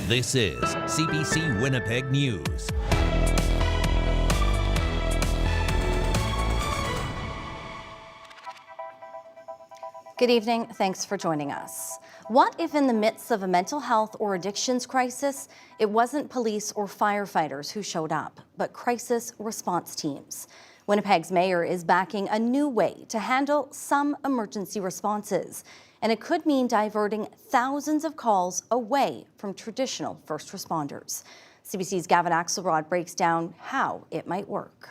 This is CBC Winnipeg News. Good evening. Thanks for joining us. What if in the midst of a mental health or addictions crisis, it wasn't police or firefighters who showed up, but crisis response teams? Winnipeg's mayor is backing a new way to handle some emergency responses, and it could mean diverting thousands of calls away from traditional first responders. CBC's Gavin Axelrod breaks down how it might work.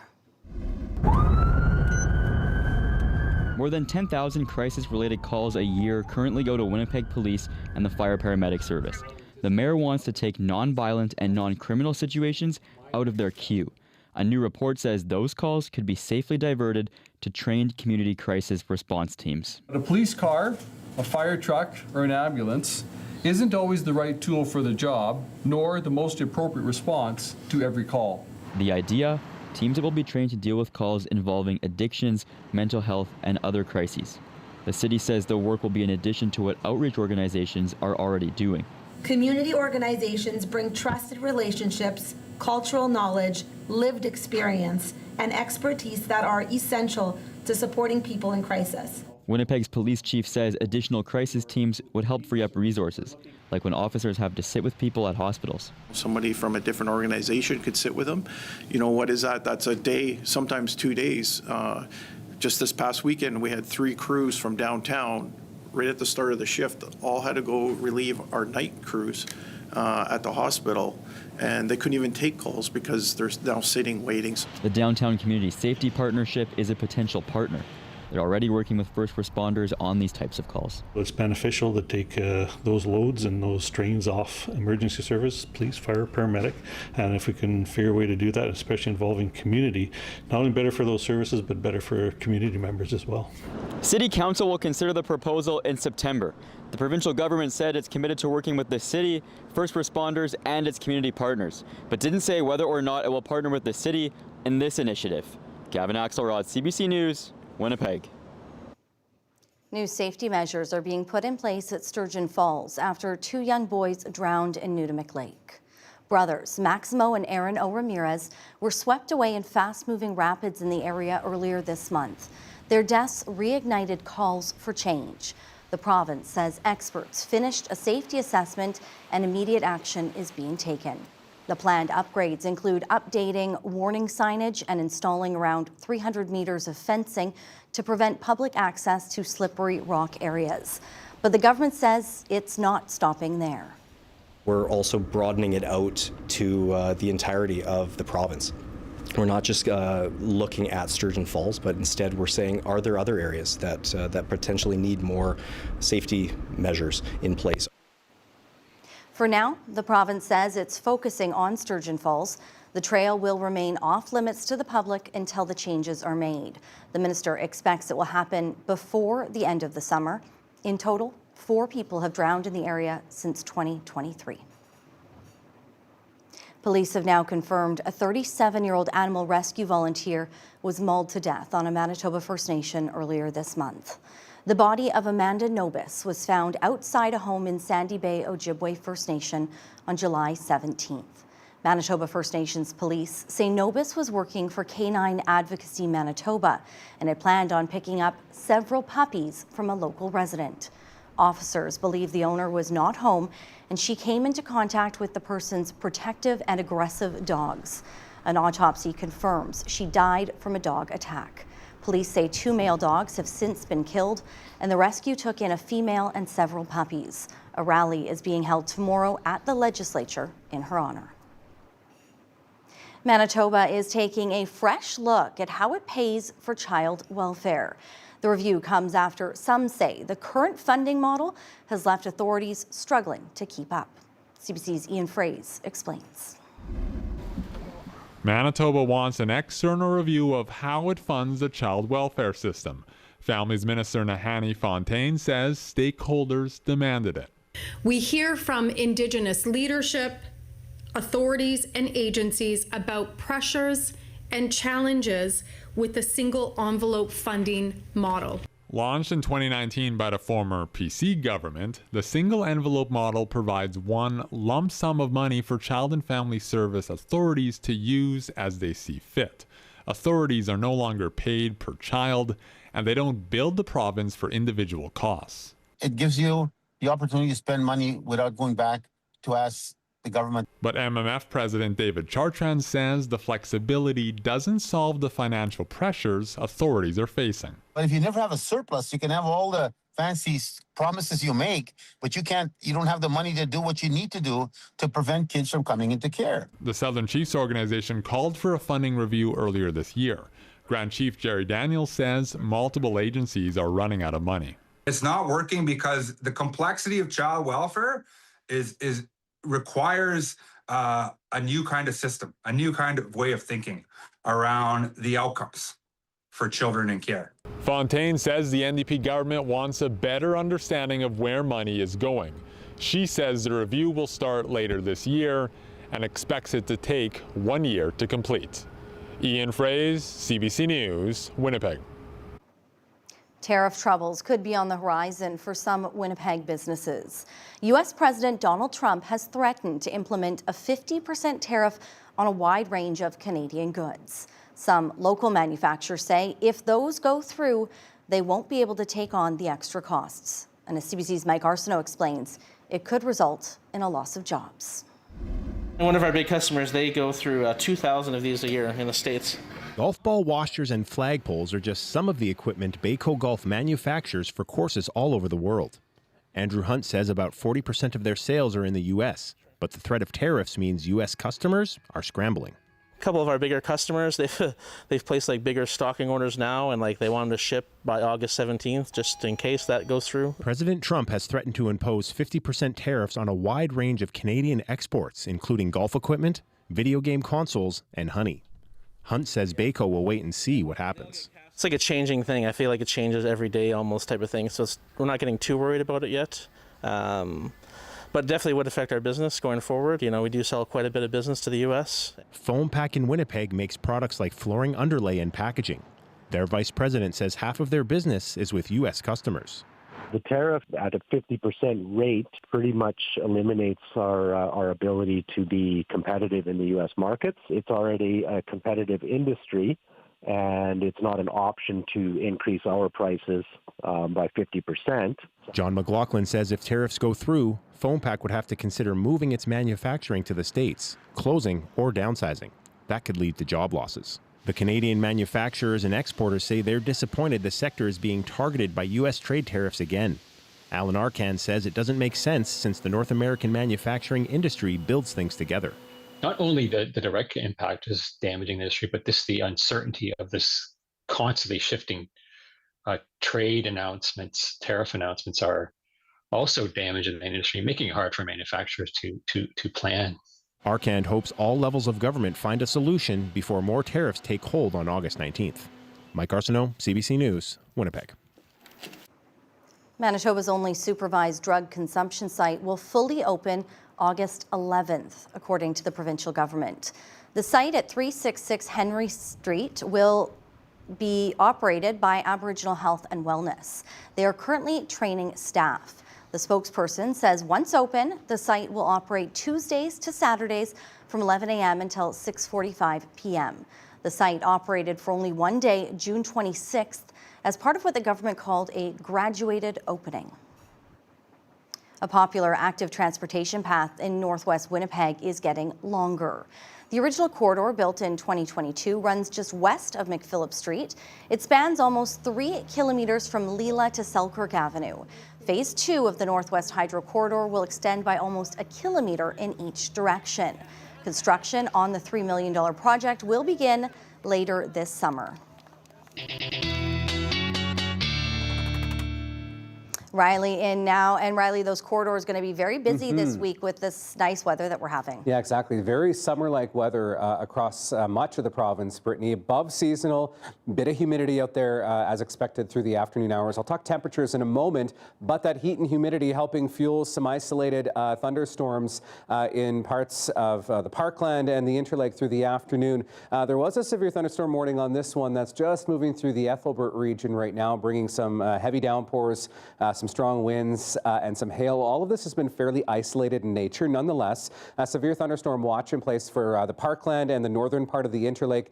More than 10,000 crisis-related calls a year currently go to Winnipeg Police and the Fire Paramedic Service. The mayor wants to take non-violent and non-criminal situations out of their queue. A new report says those calls could be safely diverted to trained community crisis response teams. A police car, a fire truck, or an ambulance isn't always the right tool for the job, nor the most appropriate response to every call. The idea? Teams that will be trained to deal with calls involving addictions, mental health, and other crises. The city says the work will be in addition to what outreach organizations are already doing. Community organizations bring trusted relationships, cultural knowledge, lived experience, and expertise that are essential to supporting people in crisis. Winnipeg's police chief says additional crisis teams would help free up resources, like when officers have to sit with people at hospitals. Somebody from a different organization could sit with them. You know, what is that? That's a day, sometimes 2 days. Just this past weekend, we had 3 crews from downtown right at the start of the shift, all had to go relieve our night crews at the hospital, and they couldn't even take calls because they're now sitting waiting. The Downtown Community Safety Partnership is a potential partner. They're already working with first responders on these types of calls. It's beneficial to take those loads and those strains off emergency service, police, fire, paramedic, and if we can figure a way to do that, especially involving community, not only better for those services, but better for community members as well. City Council will consider the proposal in September. The provincial government said it's committed to working with the city, first responders, and its community partners, but didn't say whether or not it will partner with the city in this initiative. Gavin Axelrod, CBC News, Winnipeg. New safety measures are being put in place at Sturgeon Falls after 2 young boys drowned in Nudimick Lake. Brothers Maximo and Aaron O. Ramirez were swept away in fast-moving rapids in the area earlier this month. Their deaths reignited calls for change. The province says experts finished a safety assessment and immediate action is being taken. The planned upgrades include updating warning signage and installing around 300 meters of fencing to prevent public access to slippery rock areas. But the government says it's not stopping there. We're also broadening it out to the entirety of the province. We're not just looking at Sturgeon Falls, but instead we're saying, are there other areas that potentially need more safety measures in place? For now, the province says it's focusing on Sturgeon Falls. The trail will remain off limits to the public until the changes are made. The minister expects it will happen before the end of the summer. In total, 4 people have drowned in the area since 2023. Police have now confirmed a 37-year-old animal rescue volunteer was mauled to death on a Manitoba First Nation earlier this month. The body of Amanda Nobis was found outside a home in Sandy Bay, Ojibwe First Nation on July 17th. Manitoba First Nations police say Nobis was working for Canine Advocacy Manitoba and had planned on picking up several puppies from a local resident. Officers believe the owner was not home and she came into contact with the person's protective and aggressive dogs. An autopsy confirms she died from a dog attack. Police say 2 male dogs have since been killed, and the rescue took in a female and several puppies. A rally is being held tomorrow at the legislature in her honor. Manitoba is taking a fresh look at how it pays for child welfare. The review comes after some say the current funding model has left authorities struggling to keep up. CBC's Ian Fraze explains. Manitoba wants an external review of how it funds the child welfare system. Families Minister Nahani Fontaine says stakeholders demanded it. We hear from Indigenous leadership, authorities and agencies about pressures and challenges with the single envelope funding model. Launched in 2019 by the former PC government, the single envelope model provides one lump sum of money for Child and Family Service authorities to use as they see fit. Authorities are no longer paid per child, and they don't bill the province for individual costs. It gives you the opportunity to spend money without going back to ask the government. But MMF President David Chartrand says the flexibility doesn't solve the financial pressures authorities are facing. But if you never have a surplus, you can have all the fancy promises you make, but you don't have the money to do what you need to do to prevent kids from coming into care. The Southern Chiefs organization called for a funding review earlier this year. Grand Chief Jerry Daniels says multiple agencies are running out of money. It's not working because the complexity of child welfare requires a new kind of system, a new kind of way of thinking around the outcomes for children in care. Fontaine says the NDP government wants a better understanding of where money is going. She says the review will start later this year and expects it to take 1 year to complete. Ian Fraze, CBC News, Winnipeg. Tariff troubles could be on the horizon for some Winnipeg businesses. U.S. President Donald Trump has threatened to implement a 50% tariff on a wide range of Canadian goods. Some local manufacturers say if those go through, they won't be able to take on the extra costs. And as CBC's Mike Arsenault explains, it could result in a loss of jobs. One of our big customers, they go through 2,000 of these a year in the States. Golf ball washers and flagpoles are just some of the equipment Bayco Golf manufactures for courses all over the world. Andrew Hunt says about 40% of their sales are in the U.S., but the threat of tariffs means U.S. customers are scrambling. A couple of our bigger customers, they've placed like bigger stocking orders now, and like they want them to ship by August 17th, just in case that goes through. President Trump has threatened to impose 50% tariffs on a wide range of Canadian exports, including golf equipment, video game consoles, and honey. Hunt says Bayco will wait and see what happens. It's like a changing thing. I feel like it changes every day almost type of thing. So we're not getting too worried about it yet. But it definitely would affect our business going forward. You know, we do sell quite a bit of business to the U.S. Foam Pack in Winnipeg makes products like flooring underlay and packaging. Their vice president says half of their business is with U.S. customers. The tariff at a 50% rate pretty much eliminates our ability to be competitive in the U.S. markets. It's already a competitive industry, and it's not an option to increase our prices by 50%. John McLaughlin says if tariffs go through, Foam Pack would have to consider moving its manufacturing to the States, closing or downsizing. That could lead to job losses. The Canadian manufacturers and exporters say they're disappointed the sector is being targeted by U.S. trade tariffs again. Alan Arcand says it doesn't make sense since the North American manufacturing industry builds things together. Not only the direct impact is damaging the industry, but the uncertainty of this constantly shifting trade announcements, tariff announcements are also damaging the industry, making it hard for manufacturers to plan. Arcand hopes all levels of government find a solution before more tariffs take hold on August 19th. Mike Arsenault, CBC News, Winnipeg. Manitoba's only supervised drug consumption site will fully open August 11th, according to the provincial government. The site at 366 Henry Street will be operated by Aboriginal Health and Wellness. They are currently training staff. The spokesperson says once open, the site will operate Tuesdays to Saturdays from 11 a.m. until 6:45 p.m. The site operated for only one day, June 26th, as part of what the government called a graduated opening. A popular active transportation path in northwest Winnipeg is getting longer. The original corridor, built in 2022, runs just west of McPhillip Street. It spans almost 3 kilometers from Leela to Selkirk Avenue. Phase 2 of the Northwest Hydro Corridor will extend by almost 1 kilometer in each direction. Construction on the $3 million project will begin later this summer. Riley in now. And Riley, those corridors are going to be very busy this week with this nice weather that we're having. Yeah, exactly. Very summer-like weather across much of the province, Brittany. Above seasonal, bit of humidity out there as expected through the afternoon hours. I'll talk temperatures in a moment, but that heat and humidity helping fuel some isolated thunderstorms in parts of the Parkland and the Interlake through the afternoon. There was a severe thunderstorm warning on this one that's just moving through the Ethelbert region right now, bringing some heavy downpours, some strong winds and some hail. All of this has been fairly isolated in nature. Nonetheless, a severe thunderstorm watch in place for the Parkland and the northern part of the Interlake.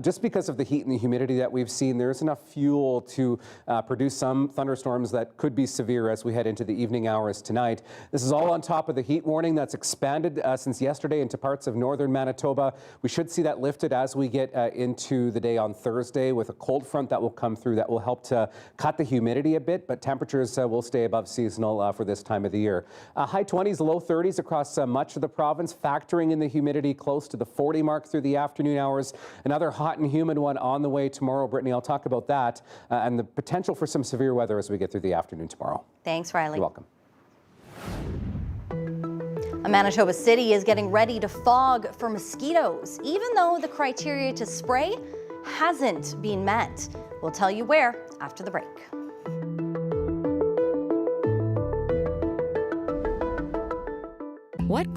Just because of the heat and the humidity that we've seen, there's enough fuel to produce some thunderstorms that could be severe as we head into the evening hours tonight. This is all on top of the heat warning that's expanded since yesterday into parts of northern Manitoba. We should see that lifted as we get into the day on Thursday with a cold front that will come through that will help to cut the humidity a bit, but temperatures will stay above seasonal for this time of the year. High 20s, low 30s across much of the province, factoring in the humidity close to the 40 mark through the afternoon hours. Another hot and humid one on the way tomorrow. Brittany, I'll talk about that and the potential for some severe weather as we get through the afternoon tomorrow. Thanks, Riley. You're welcome. A Manitoba city is getting ready to fog for mosquitoes, even though the criteria to spray hasn't been met. We'll tell you where after the break. What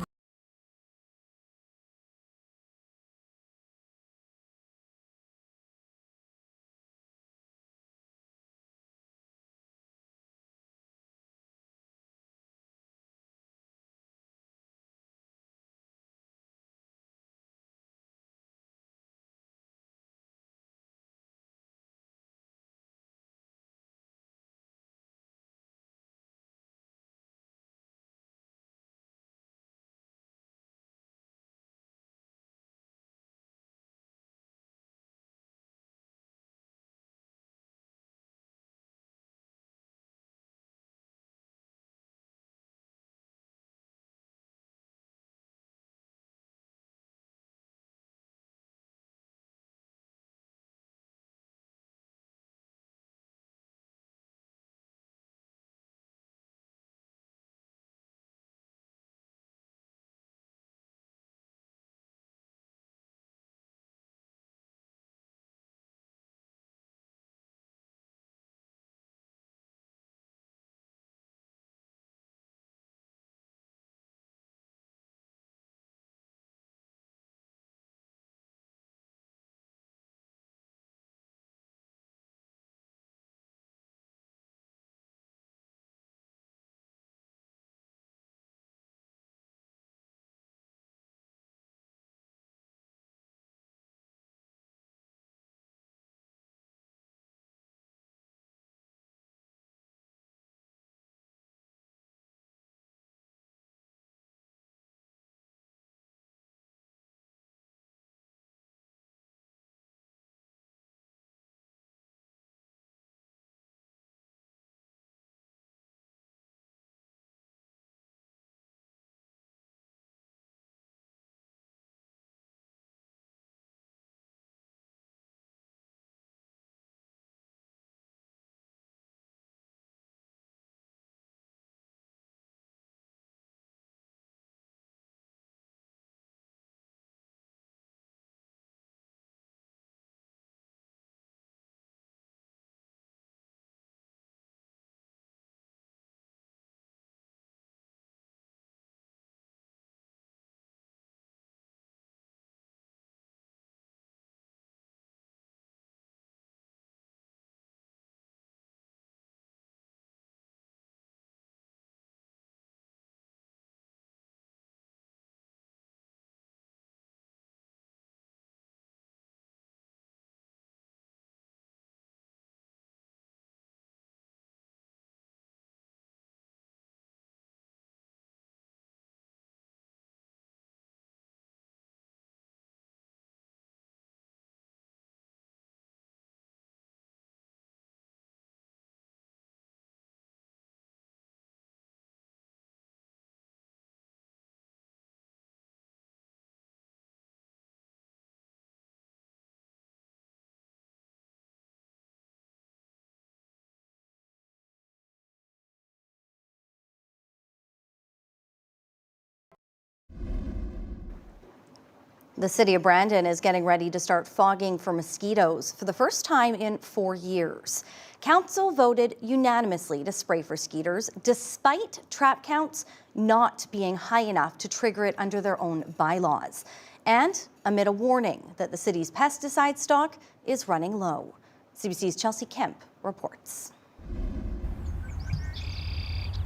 The city of Brandon is getting ready to start fogging for mosquitoes for the first time in 4 years. Council voted unanimously to spray for skeeters, despite trap counts not being high enough to trigger it under their own bylaws, and amid a warning that the city's pesticide stock is running low. CBC's Chelsea Kemp reports.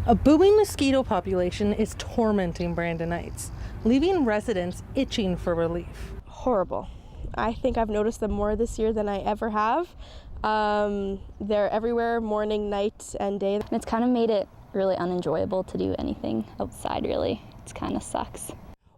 A booming mosquito population is tormenting Brandonites, leaving residents itching for relief. Horrible. I think I've noticed them more this year than I ever have. They're everywhere, morning, night, and day. It's kind of made it really unenjoyable to do anything outside, really. It kind of sucks.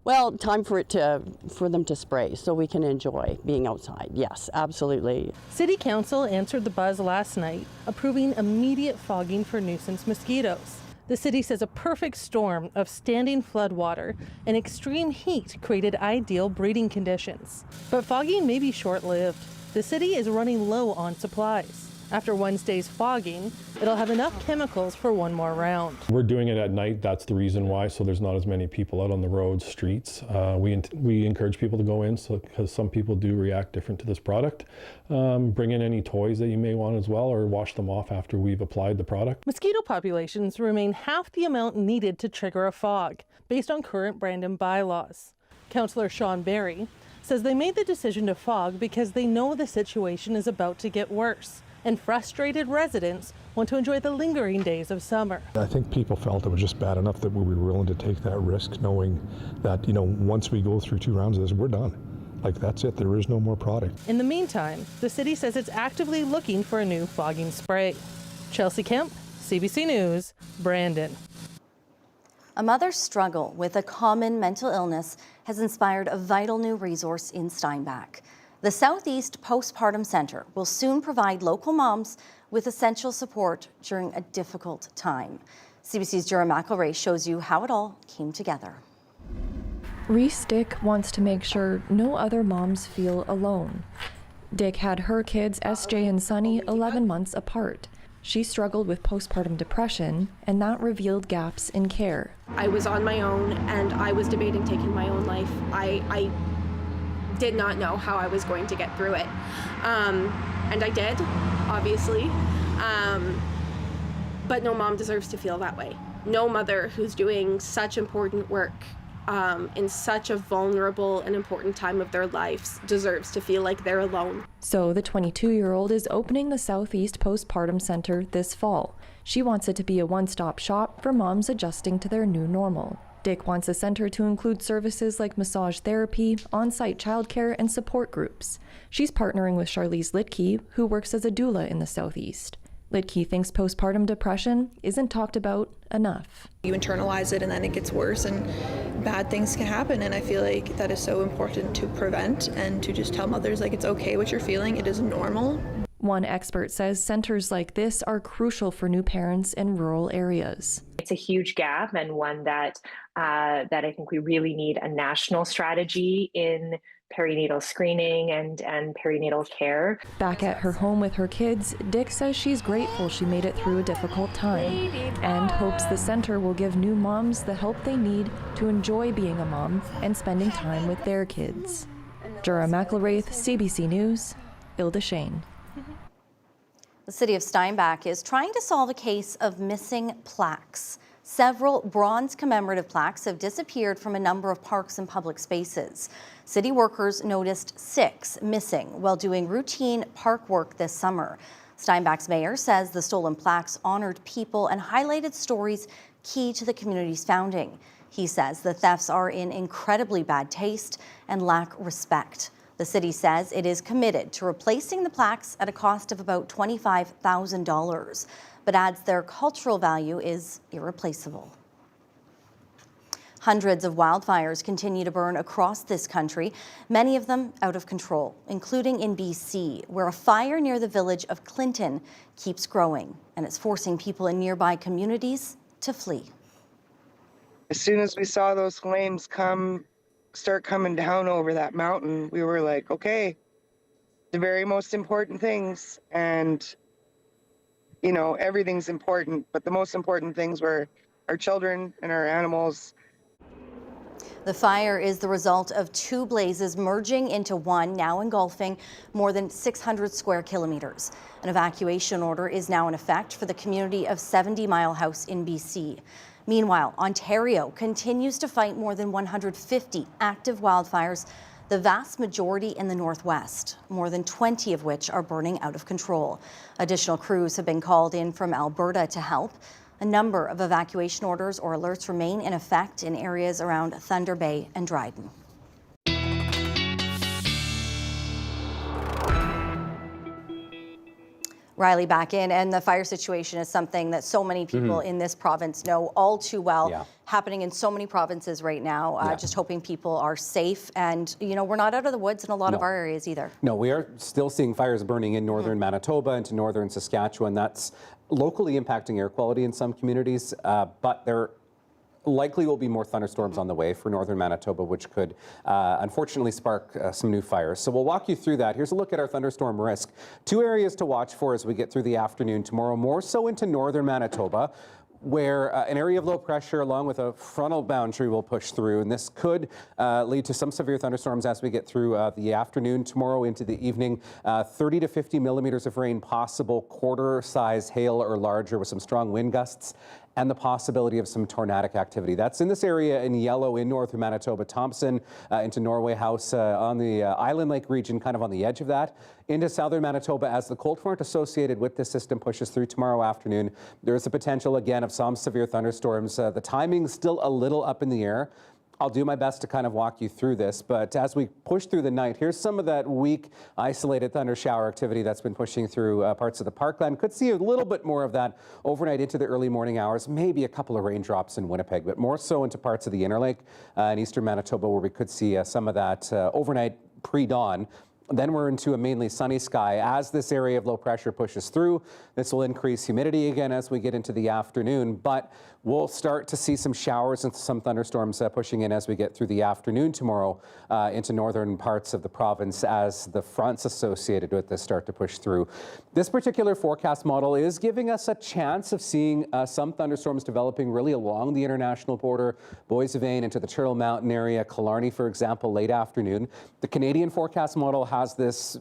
Well, time for them to spray so we can enjoy being outside. Yes, absolutely. City Council answered the buzz last night, approving immediate fogging for nuisance mosquitoes. The city says a perfect storm of standing floodwater and extreme heat created ideal breeding conditions. But fogging may be short-lived. The city is running low on supplies. After Wednesday's fogging, it'll have enough chemicals for one more round. We're doing it at night. That's the reason why, so there's not as many people out on the roads, streets. We encourage people to go in because some people do react different to this product. Bring in any toys that you may want as well, or wash them off after we've applied the product. Mosquito populations remain half the amount needed to trigger a fog, based on current Brandon bylaws. Councillor Sean Barry says they made the decision to fog because they know the situation is about to get worse, and frustrated residents want to enjoy the lingering days of summer. I think people felt it was just bad enough that we were willing to take that risk, knowing that, once we go through 2 rounds of this, we're done. Like, that's it. There is no more product. In the meantime, the city says it's actively looking for a new fogging spray. Chelsea Kemp, CBC News, Brandon. A mother's struggle with a common mental illness has inspired a vital new resource in Steinbach. The Southeast Postpartum Centre will soon provide local moms with essential support during a difficult time. CBC's Jura McElray shows you how it all came together. Reese Dick wants to make sure no other moms feel alone. Dick had her kids, SJ and Sunny, 11 months apart. She struggled with postpartum depression, and that revealed gaps in care. I was on my own, and I was debating taking my own life. I did not know how I was going to get through it. And I did, obviously. But no mom deserves to feel that way. No mother who's doing such important work in such a vulnerable and important time of their lives deserves to feel like they're alone. So the 22-year-old is opening the Southeast Postpartum Centre this fall. She wants it to be a one-stop shop for moms adjusting to their new normal. Dick wants the center to include services like massage therapy, on-site childcare, and support groups. She's partnering with Charlize Litke, who works as a doula in the Southeast. Litke thinks postpartum depression isn't talked about enough. You internalize it and then it gets worse and bad things can happen, and I feel like that is so important to prevent and to just tell mothers, like, it's okay what you're feeling, it is normal. One expert says centers like this are crucial for new parents in rural areas. It's a huge gap, and one that I think we really need a national strategy in perinatal screening and perinatal care. Back at her home with her kids, Dick says she's grateful she made it through a difficult time and hopes the center will give new moms the help they need to enjoy being a mom and spending time with their kids. Jura McElwraith, CBC News, Ilda-Shane. The city of Steinbach is trying to solve a case of missing plaques. Several bronze commemorative plaques have disappeared from a number of parks and public spaces. City workers noticed 6 missing while doing routine park work this summer. Steinbach's mayor says the stolen plaques honored people and highlighted stories key to the community's founding. He says the thefts are in incredibly bad taste and lack respect. The city says it is committed to replacing the plaques at a cost of about $25,000, but adds their cultural value is irreplaceable. Hundreds of wildfires continue to burn across this country, many of them out of control, including in BC, where a fire near the village of Clinton keeps growing, and it's forcing people in nearby communities to flee. As soon as we saw those flames start coming down over that mountain, we were like, okay, the very most important things, and everything's important, but the most important things were our children and our animals. The fire is the result of two blazes merging into one, now engulfing more than 600 square kilometers. An evacuation order is now in effect for the community of 70 Mile House in BC. Meanwhile, Ontario continues to fight more than 150 active wildfires, the vast majority in the northwest, more than 20 of which are burning out of control. Additional crews have been called in from Alberta to help. A number of evacuation orders or alerts remain in effect in areas around Thunder Bay and Dryden. Riley, back in, and the fire situation is something that so many people in this province know all too well, happening in so many provinces right now. Just hoping people are safe, and we're not out of the woods in a lot of our areas either. No, we are still seeing fires burning in northern Manitoba into northern Saskatchewan. That's locally impacting air quality in some communities, but there likely will be more thunderstorms on the way for northern Manitoba, which could unfortunately spark some new fires. So we'll walk you through that. Here's a look at our thunderstorm risk. Two areas to watch for as we get through the afternoon tomorrow, more so into northern Manitoba, where an area of low pressure along with a frontal boundary will push through, and this could lead to some severe thunderstorms as we get through the afternoon tomorrow into the evening. 30 to 50 millimeters of rain possible, quarter-size hail or larger with some strong wind gusts, and the possibility of some tornadic activity. That's in this area in yellow in northern Manitoba, Thompson into Norway House on the Island Lake region, kind of on the edge of that, into southern Manitoba as the cold front associated with this system pushes through tomorrow afternoon. There is a potential again of some severe thunderstorms. The timing's still a little up in the air. I'll do my best to kind of walk you through this, but as we push through the night, here's some of that weak, isolated thunder shower activity that's been pushing through parts of the parkland. Could see a little bit more of that overnight into the early morning hours, maybe a couple of raindrops in Winnipeg, but more so into parts of the Inner Lake in eastern Manitoba, where we could see some of that overnight pre-dawn. Then we're into a mainly sunny sky. As this area of low pressure pushes through, this will increase humidity again as we get into the afternoon, but we'll start to see some showers and some thunderstorms pushing in as we get through the afternoon tomorrow into northern parts of the province as the fronts associated with this start to push through. This particular forecast model is giving us a chance of seeing some thunderstorms developing really along the international border, Boissevain into the Turtle Mountain area, Killarney, for example, late afternoon. The Canadian forecast model has this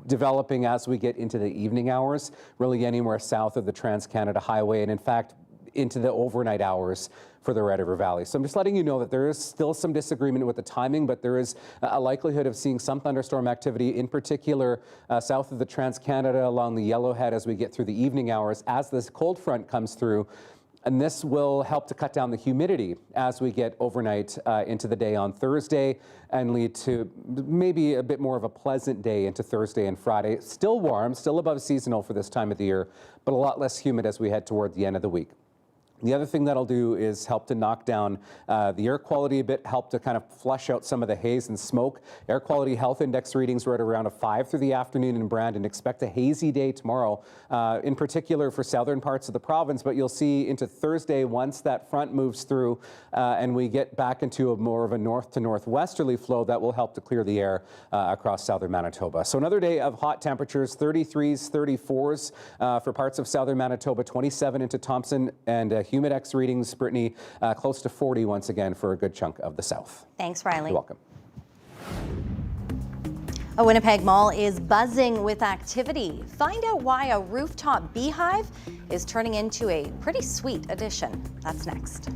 developing as we get into the evening hours, really anywhere south of the Trans-Canada Highway, and in fact, into the overnight hours for the Red River Valley. So I'm just letting you know that there is still some disagreement with the timing, but there is a likelihood of seeing some thunderstorm activity, in particular south of the Trans-Canada along the Yellowhead as we get through the evening hours as this cold front comes through. And this will help to cut down the humidity as we get overnight into the day on Thursday and lead to maybe a bit more of a pleasant day into Thursday and Friday. Still warm, still above seasonal for this time of the year, but a lot less humid as we head toward the end of the week. The other thing that'll do is help to knock down the air quality a bit, help to kind of flush out some of the haze and smoke. Air quality health index readings were at around a 5 through the afternoon in Brandon. Expect a hazy day tomorrow, in particular for southern parts of the province, but you'll see into Thursday once that front moves through and we get back into a more of a north to northwesterly flow that will help to clear the air across southern Manitoba. So another day of hot temperatures, 33s, 34s for parts of southern Manitoba, 27 into Thompson, and Humidex readings, Brittany, close to 40 once again for a good chunk of the south. Thanks, Riley. You're welcome. A Winnipeg mall is buzzing with activity. Find out why a rooftop beehive is turning into a pretty sweet addition. That's next.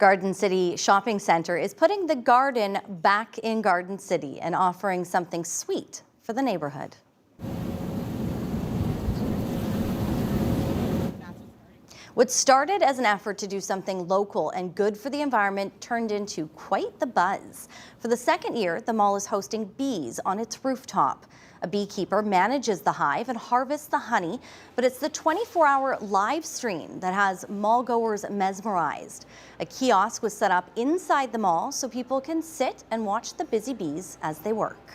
Garden City Shopping Centre is putting the garden back in Garden City and offering something sweet for the neighborhood. What started as an effort to do something local and good for the environment turned into quite the buzz. For the second year, the mall is hosting bees on its rooftop. A beekeeper manages the hive and harvests the honey, but it's the 24-hour live stream that has mall goers mesmerized. A kiosk was set up inside the mall so people can sit and watch the busy bees as they work.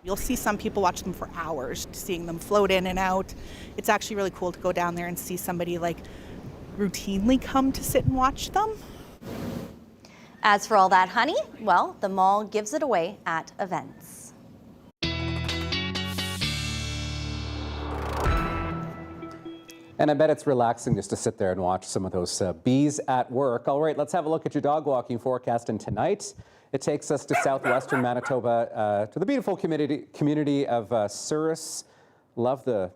You'll see some people watch them for hours, seeing them float in and out. It's actually really cool to go down there and see somebody like routinely come to sit and watch them. As for all that honey, well, the mall gives it away at events. And I bet it's relaxing just to sit there and watch some of those bees at work. All right, let's have a look at your dog walking forecast. And tonight, it takes us to southwestern Manitoba, to the beautiful community of Souris. Love the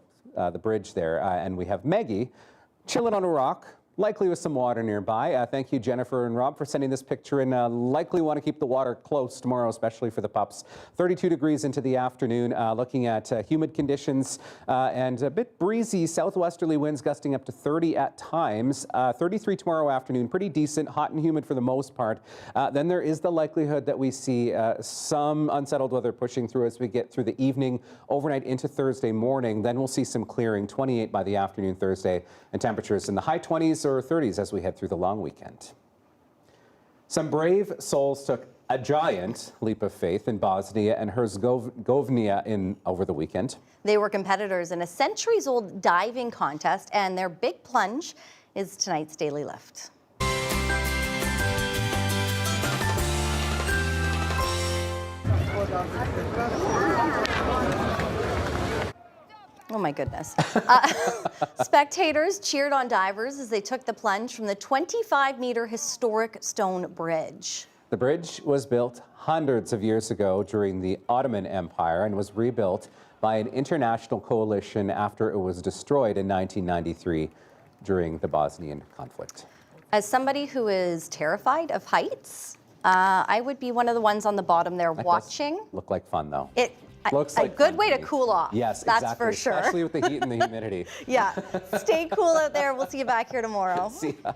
bridge there. And we have Maggie chilling on a rock, likely with some water nearby. Thank you, Jennifer and Rob, for sending this picture in. Likely want to keep the water close tomorrow, especially for the pups. 32 degrees into the afternoon, looking at humid conditions and a bit breezy southwesterly winds gusting up to 30 at times. 33 tomorrow afternoon, pretty decent, hot and humid for the most part. Then there is the likelihood that we see some unsettled weather pushing through as we get through the evening, overnight into Thursday morning. Then we'll see some clearing, 28 by the afternoon Thursday, and temperatures in the high 20s or 30s as we head through the long weekend. Some brave souls took a giant leap of faith in Bosnia and Herzegovina over the weekend. They were competitors in a centuries-old diving contest, and their big plunge is tonight's Daily Lift. Oh my goodness. Spectators cheered on divers as they took the plunge from the 25-meter historic stone bridge. The bridge was built hundreds of years ago during the Ottoman Empire and was rebuilt by an international coalition after it was destroyed in 1993 during the Bosnian conflict. As somebody who is terrified of heights, I would be one of the ones on the bottom there watching. Look like fun, though. Looks like a good way to cool off. Yes, that's exactly. for sure. Especially with the heat and the humidity. Yeah. Stay cool out there. We'll see you back here tomorrow. See ya.